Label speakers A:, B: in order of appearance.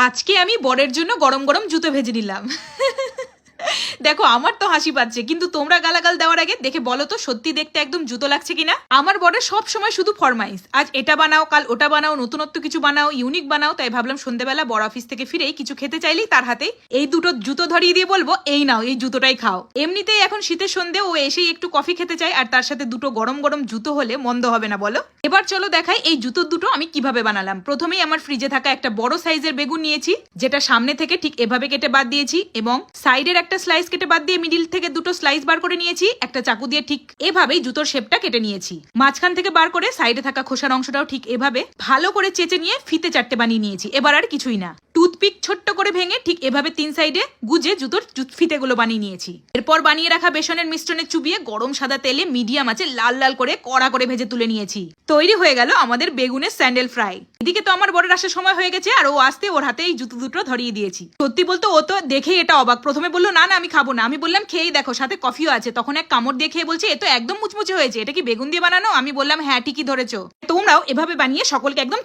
A: আজকে আমি বরের জন্য গরম গরম জুতো ভেজে নিলাম। দেখো আমার তো হাসি পাচ্ছে, কিন্তু তোমরা গালাগাল দেওয়ার আগে দেখে বলো তো সত্যি দেখতে একদম জুতো লাগছে কিনা। আমার বরের সব সময় শুধু ফরমাইশ, আজ এটা বানাও, কাল ওটা বানাও, নতুনত্ব কিছু বানাও, ইউনিক বানাও। তাই ভাবলাম সন্ধ্যেবেলা বড় অফিস থেকে ফিরেই কিছু খেতে চাইলেই তার হাতে এই দুটো জুতো ধরিয়ে দিয়ে বলবো, এই নাও এই জুতোটাই খাও। এমনিতেই এখন শীতের সন্ধে, ও এসেই একটু কফি খেতে চায়, আর তার সাথে দুটো গরম গরম জুতো হলে মন্দ হবে না বলো। এবার চলো দেখাই এই জুতোর দুটো আমি কিভাবে বানালাম। প্রথমেই আমার ফ্রিজে থাকা একটা বড় সাইজের বেগুন নিয়েছি, যেটা সামনে থেকে ঠিক এভাবে কেটে বাদ দিয়েছি, এবং সাইডের একটা স্লাইস কেটে বাদ দিয়ে মিডিল থেকে দুটো স্লাইস বার করে নিয়েছি। একটা চাকু দিয়ে ঠিক এভাবেই জুতোর শেপটা কেটে নিয়েছি। মাঝখান থেকে বার করে সাইডে থাকা খোসার অংশটাও ঠিক এভাবে ভালো করে চেঁচে নিয়ে ফিতে চারটে বানিয়ে নিয়েছি। এবার আর কিছুই না, টুথপিক ছোট্ট করে ভেঙে ঠিক এভাবে তিন সাইডে গুজে জুতোর ফিতেগুলো বানিয়ে নিয়েছি। এরপর বানিয়ে রাখা বেসনের মিশ্রণে চুবিয়ে গরম সাদা তেলে মিডিয়াম আছে লাল লাল করে কড়া করে ভেজে তুলে নিয়েছি। তৈরি হয়ে গেল আমাদের বেগুনের স্যান্ডেল ফ্রাই। এদিকে তো আমার বরের আসার সময় হয়ে গেছে, আর ও আসতে ওর হাতে এই জুতো দুটো ধরিয়ে দিয়েছি। সত্যি বলতে ও তো দেখেই এটা অবাক। প্রথমে বললো না না আমি খাবো না, আমি বললাম খেয়েই দেখো, সাথে কফিও আছে। তখন এক কামড় দিয়ে খেয়ে বলছে এ তো একদম মুচমুচে হয়েছে, এটা কি বেগুন দিয়ে বানানো? আমি বললাম হ্যাঁ ঠিকই ধরেছো। তোমরাও এভাবে বানিয়ে সকলকে একদম